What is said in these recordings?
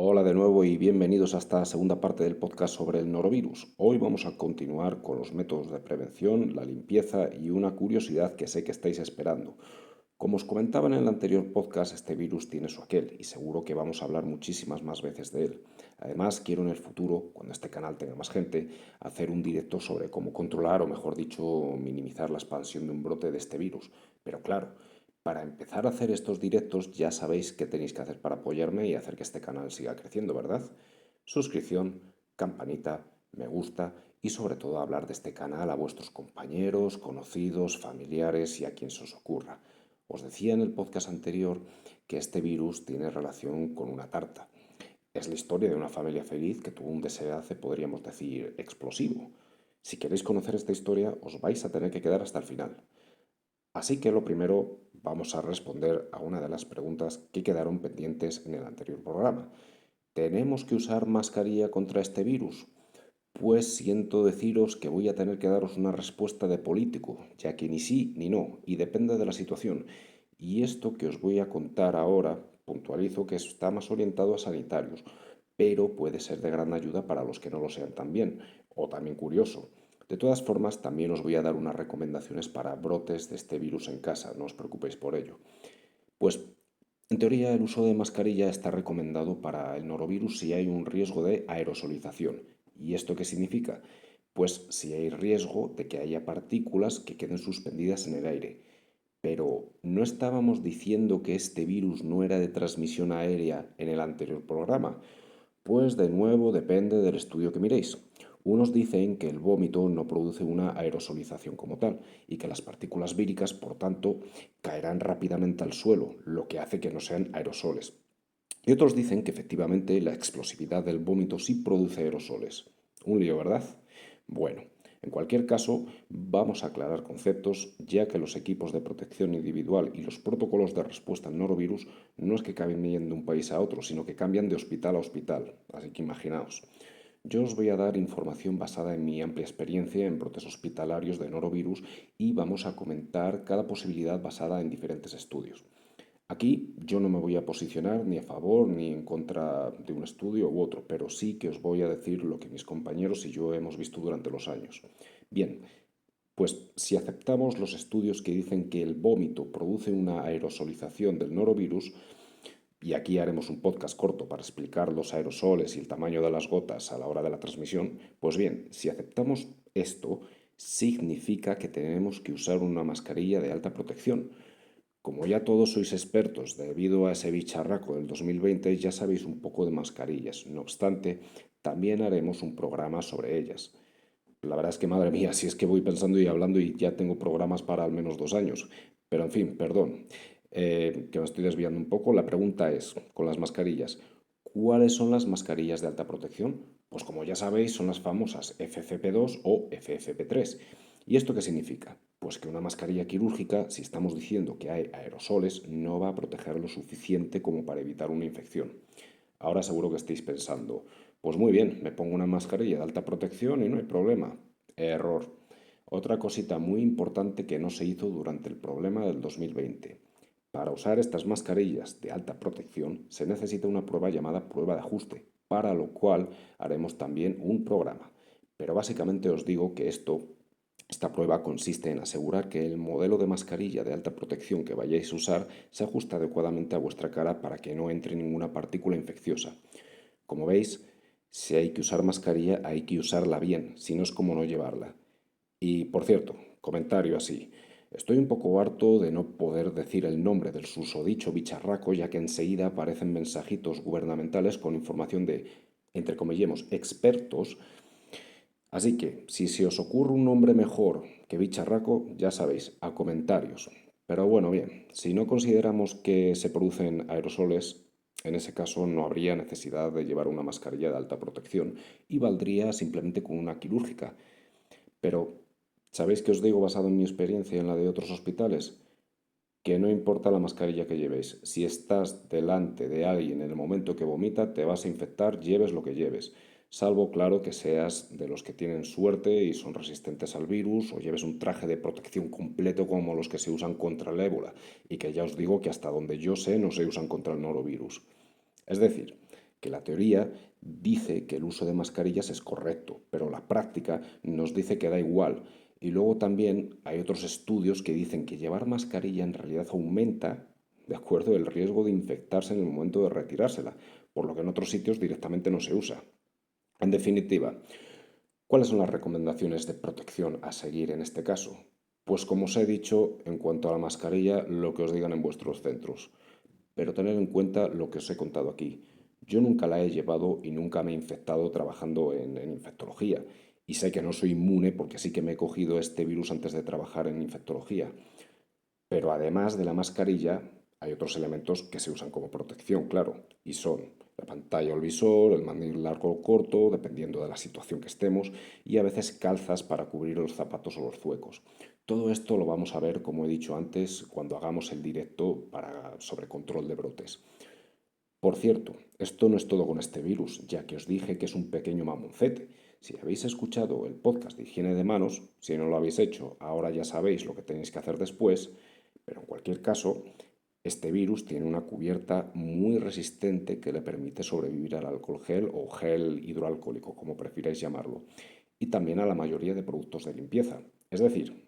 Hola de nuevo y bienvenidos a esta segunda parte del podcast sobre el norovirus. Hoy vamos a continuar con los métodos de prevención, la limpieza y una curiosidad que sé que estáis esperando. Como os comentaba en el anterior podcast, este virus tiene su aquel y seguro que vamos a hablar muchísimas más veces de él. Además, quiero en el futuro, cuando este canal tenga más gente, hacer un directo sobre cómo controlar o mejor dicho, minimizar la expansión de un brote de este virus. Pero claro, para empezar a hacer estos directos ya sabéis qué tenéis que hacer para apoyarme y hacer que este canal siga creciendo, ¿verdad? Suscripción, campanita, me gusta y sobre todo hablar de este canal a vuestros compañeros, conocidos, familiares y a quien se os ocurra. Os decía en el podcast anterior que este virus tiene relación con una tarta. Es la historia de una familia feliz que tuvo un desenlace, podríamos decir, explosivo. Si queréis conocer esta historia, os vais a tener que quedar hasta el final. Así que lo primero vamos a responder a una de las preguntas que quedaron pendientes en el anterior programa. ¿Tenemos que usar mascarilla contra este virus? Pues siento deciros que voy a tener que daros una respuesta de político, ya que ni sí ni no, y depende de la situación. Y esto que os voy a contar ahora, puntualizo que está más orientado a sanitarios, pero puede ser de gran ayuda para los que no lo sean también, o también curioso. De todas formas, también os voy a dar unas recomendaciones para brotes de este virus en casa, no os preocupéis por ello. Pues, en teoría, el uso de mascarilla está recomendado para el norovirus si hay un riesgo de aerosolización. ¿Y esto qué significa? Pues si hay riesgo de que haya partículas que queden suspendidas en el aire. Pero ¿no estábamos diciendo que este virus no era de transmisión aérea en el anterior programa? Pues de nuevo depende del estudio que miréis. Unos dicen que el vómito no produce una aerosolización como tal y que las partículas víricas, por tanto, caerán rápidamente al suelo, lo que hace que no sean aerosoles. Y otros dicen que efectivamente la explosividad del vómito sí produce aerosoles. Un lío, ¿verdad? Bueno, en cualquier caso, vamos a aclarar conceptos, ya que los equipos de protección individual y los protocolos de respuesta al norovirus no es que cambien de un país a otro, sino que cambian de hospital a hospital. Así que imaginaos. Yo os voy a dar información basada en mi amplia experiencia en brotes hospitalarios de norovirus y vamos a comentar cada posibilidad basada en diferentes estudios. Aquí yo no me voy a posicionar ni a favor ni en contra de un estudio u otro, pero sí que os voy a decir lo que mis compañeros y yo hemos visto durante los años. Bien, pues si aceptamos los estudios que dicen que el vómito produce una aerosolización del norovirus, y aquí haremos un podcast corto para explicar los aerosoles y el tamaño de las gotas a la hora de la transmisión, pues bien, si aceptamos esto, significa que tenemos que usar una mascarilla de alta protección. Como ya todos sois expertos debido a ese bicharraco del 2020, ya sabéis un poco de mascarillas. No obstante, también haremos un programa sobre ellas. La verdad es que, madre mía, si es que voy pensando y hablando y ya tengo programas para al menos 2 años. Pero en fin, perdón, que me estoy desviando un poco. La pregunta es, con las mascarillas, ¿cuáles son las mascarillas de alta protección? Pues como ya sabéis, son las famosas FFP2 o FFP3. ¿Y esto qué significa? Pues que una mascarilla quirúrgica, si estamos diciendo que hay aerosoles, no va a proteger lo suficiente como para evitar una infección. Ahora seguro que estáis pensando, pues muy bien, me pongo una mascarilla de alta protección y no hay problema. Error. Otra cosita muy importante que no se hizo durante el problema del 2020. Para usar estas mascarillas de alta protección se necesita una prueba llamada prueba de ajuste, para lo cual haremos también un programa. Pero básicamente os digo que esta prueba consiste en asegurar que el modelo de mascarilla de alta protección que vayáis a usar se ajusta adecuadamente a vuestra cara para que no entre ninguna partícula infecciosa. Como veis, si hay que usar mascarilla, hay que usarla bien, si no es como no llevarla. Y por cierto, comentario así. Estoy un poco harto de no poder decir el nombre del susodicho bicharraco, ya que enseguida aparecen mensajitos gubernamentales con información de, entre comillas, expertos. Así que, si se os ocurre un nombre mejor que bicharraco, ya sabéis, a comentarios. Pero bueno, bien, si no consideramos que se producen aerosoles, en ese caso no habría necesidad de llevar una mascarilla de alta protección y valdría simplemente con una quirúrgica. Pero, ¿sabéis qué os digo basado en mi experiencia y en la de otros hospitales? Que no importa la mascarilla que llevéis, si estás delante de alguien en el momento que vomita, te vas a infectar, lleves lo que lleves. Salvo, claro, que seas de los que tienen suerte y son resistentes al virus o lleves un traje de protección completo como los que se usan contra el ébola y que ya os digo que hasta donde yo sé no se usan contra el norovirus. Es decir, que la teoría dice que el uso de mascarillas es correcto, pero la práctica nos dice que da igual. Y luego también hay otros estudios que dicen que llevar mascarilla en realidad aumenta, de acuerdo, el riesgo de infectarse en el momento de retirársela, por lo que en otros sitios directamente no se usa. En definitiva, ¿cuáles son las recomendaciones de protección a seguir en este caso? Pues como os he dicho, en cuanto a la mascarilla, lo que os digan en vuestros centros. Pero tener en cuenta lo que os he contado aquí. Yo nunca la he llevado y nunca me he infectado trabajando en infectología. Y sé que no soy inmune porque sí que me he cogido este virus antes de trabajar en infectología. Pero además de la mascarilla, hay otros elementos que se usan como protección, claro, y son la pantalla o el visor, el mandil largo o corto, dependiendo de la situación que estemos, y a veces calzas para cubrir los zapatos o los zuecos. Todo esto lo vamos a ver, como he dicho antes, cuando hagamos el directo sobre control de brotes. Por cierto, esto no es todo con este virus, ya que os dije que es un pequeño mamoncete. Si habéis escuchado el podcast de higiene de manos, si no lo habéis hecho, ahora ya sabéis lo que tenéis que hacer después, pero en cualquier caso, este virus tiene una cubierta muy resistente que le permite sobrevivir al alcohol gel o gel hidroalcohólico, como prefiráis llamarlo, y también a la mayoría de productos de limpieza. Es decir,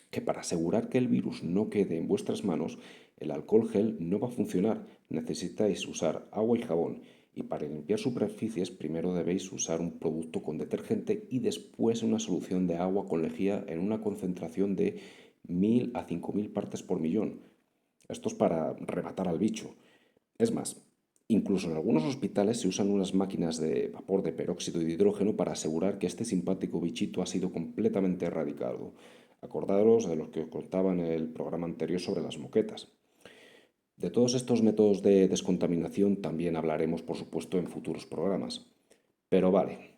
que para asegurar que el virus no quede en vuestras manos, el alcohol gel no va a funcionar. Necesitáis usar agua y jabón. Y para limpiar superficies, primero debéis usar un producto con detergente y después una solución de agua con lejía en una concentración de 1000 a 5000 partes por millón. Esto es para rematar al bicho. Es más, incluso en algunos hospitales se usan unas máquinas de vapor de peróxido de hidrógeno para asegurar que este simpático bichito ha sido completamente erradicado. Acordaros de lo que os contaba en el programa anterior sobre las moquetas. De todos estos métodos de descontaminación también hablaremos, por supuesto, en futuros programas. Pero vale,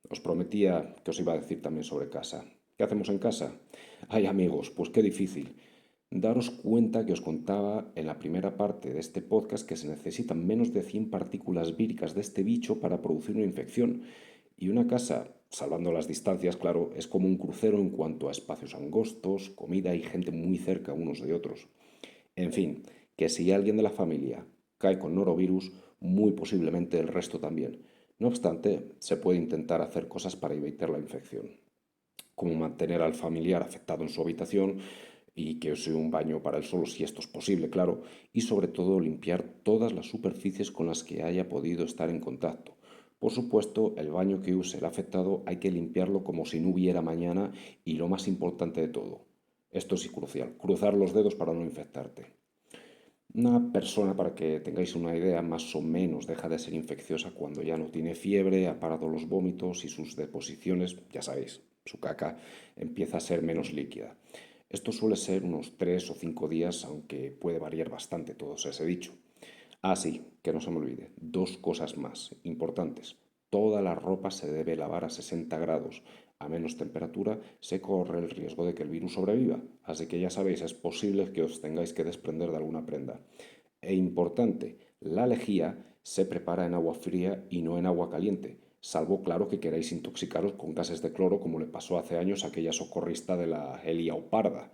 os prometía que os iba a decir también sobre casa. ¿Qué hacemos en casa? Ay amigos, pues qué difícil. Daros cuenta que os contaba en la primera parte de este podcast que se necesitan menos de 100 partículas víricas de este bicho para producir una infección. Y una casa, salvando las distancias, claro, es como un crucero en cuanto a espacios angostos, comida y gente muy cerca unos de otros. En fin, que si alguien de la familia cae con norovirus, muy posiblemente el resto también. No obstante, se puede intentar hacer cosas para evitar la infección, como mantener al familiar afectado en su habitación y que use un baño para él solo si esto es posible, claro, y sobre todo limpiar todas las superficies con las que haya podido estar en contacto. Por supuesto, el baño que use el afectado hay que limpiarlo como si no hubiera mañana y lo más importante de todo, esto sí crucial, cruzar los dedos para no infectarte. Una persona, para que tengáis una idea, más o menos deja de ser infecciosa cuando ya no tiene fiebre, ha parado los vómitos y sus deposiciones, ya sabéis, su caca empieza a ser menos líquida. Esto suele ser unos 3 o 5 días, aunque puede variar bastante, todo se ha dicho. Ah, sí, que no se me olvide, dos cosas más importantes. Toda la ropa se debe lavar a 60 grados. A menos temperatura se corre el riesgo de que el virus sobreviva. Así que ya sabéis, es posible que os tengáis que desprender de alguna prenda. E importante, la lejía se prepara en agua fría y no en agua caliente, salvo claro que queráis intoxicaros con gases de cloro como le pasó hace años a aquella socorrista de la Helia Parda.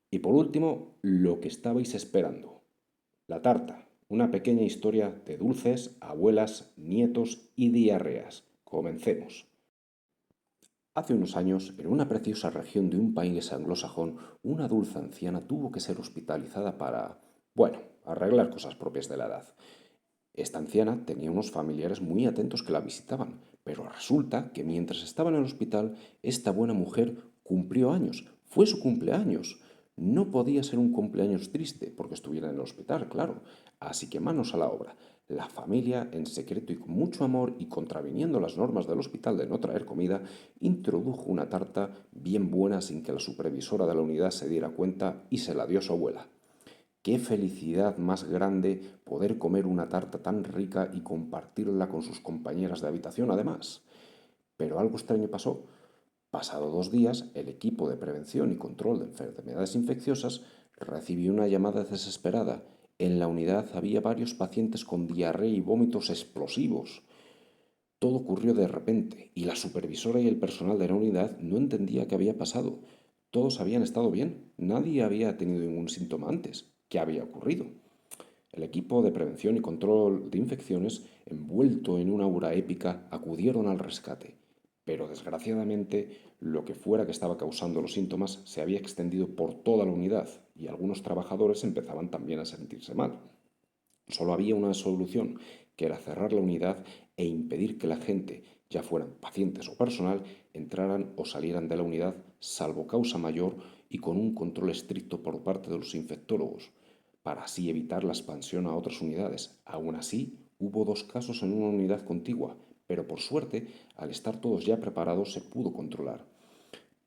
Y por último, lo que estabais esperando. La tarta, una pequeña historia de dulces, abuelas, nietos y diarreas. Comencemos. Hace unos años, en una preciosa región de un país anglosajón, una dulce anciana tuvo que ser hospitalizada para, bueno, arreglar cosas propias de la edad. Esta anciana tenía unos familiares muy atentos que la visitaban, pero resulta que mientras estaba en el hospital, esta buena mujer cumplió años. Fue su cumpleaños. No podía ser un cumpleaños triste porque estuviera en el hospital, claro. Así que manos a la obra. La familia, en secreto y con mucho amor y contraviniendo las normas del hospital de no traer comida, introdujo una tarta bien buena sin que la supervisora de la unidad se diera cuenta y se la dio a su abuela. Qué felicidad más grande poder comer una tarta tan rica y compartirla con sus compañeras de habitación además. Pero algo extraño pasó. Pasado 2 días, el equipo de prevención y control de enfermedades infecciosas recibió una llamada desesperada. En la unidad había varios pacientes con diarrea y vómitos explosivos. Todo ocurrió de repente y la supervisora y el personal de la unidad no entendía qué había pasado. Todos habían estado bien, nadie había tenido ningún síntoma antes. ¿Qué había ocurrido? El equipo de prevención y control de infecciones envuelto en una aura épica, acudieron al rescate. Pero desgraciadamente, lo que fuera que estaba causando los síntomas se había extendido por toda la unidad y algunos trabajadores empezaban también a sentirse mal. Solo había una solución, que era cerrar la unidad e impedir que la gente, ya fueran pacientes o personal, entraran o salieran de la unidad, salvo causa mayor y con un control estricto por parte de los infectólogos, para así evitar la expansión a otras unidades. Aún así, hubo 2 casos en una unidad contigua, pero por suerte, al estar todos ya preparados, se pudo controlar.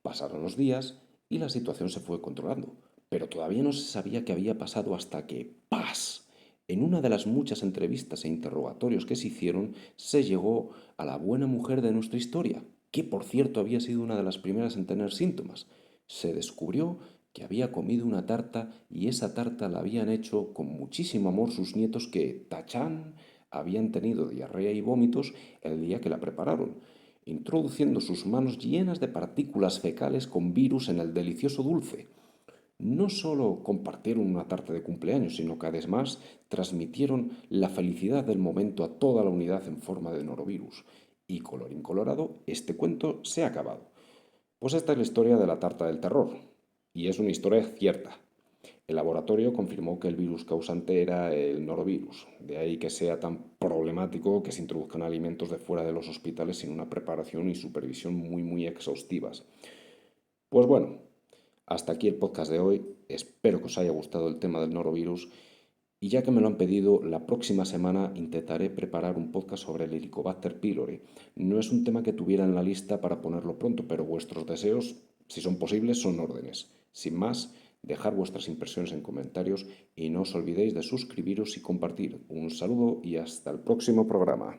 Pasaron los días y la situación se fue controlando, pero todavía no se sabía qué había pasado hasta que ¡pas! En una de las muchas entrevistas e interrogatorios que se hicieron, se llegó a la buena mujer de nuestra historia, que por cierto había sido una de las primeras en tener síntomas. Se descubrió que había comido una tarta y esa tarta la habían hecho con muchísimo amor sus nietos que, tachán, habían tenido diarrea y vómitos el día que la prepararon, introduciendo sus manos llenas de partículas fecales con virus en el delicioso dulce. No solo compartieron una tarta de cumpleaños, sino que además transmitieron la felicidad del momento a toda la unidad en forma de norovirus. Y colorín colorado, este cuento se ha acabado. Pues esta es la historia de la tarta del terror. Y es una historia cierta. El laboratorio confirmó que el virus causante era el norovirus, de ahí que sea tan problemático que se introduzcan alimentos de fuera de los hospitales sin una preparación y supervisión muy exhaustivas. Pues bueno, hasta aquí el podcast de hoy. Espero que os haya gustado el tema del norovirus y ya que me lo han pedido, la próxima semana intentaré preparar un podcast sobre el Helicobacter pylori. No es un tema que tuviera en la lista para ponerlo pronto, pero vuestros deseos, si son posibles, son órdenes. Sin más, dejar vuestras impresiones en comentarios y no os olvidéis de suscribiros y compartir. Un saludo y hasta el próximo programa.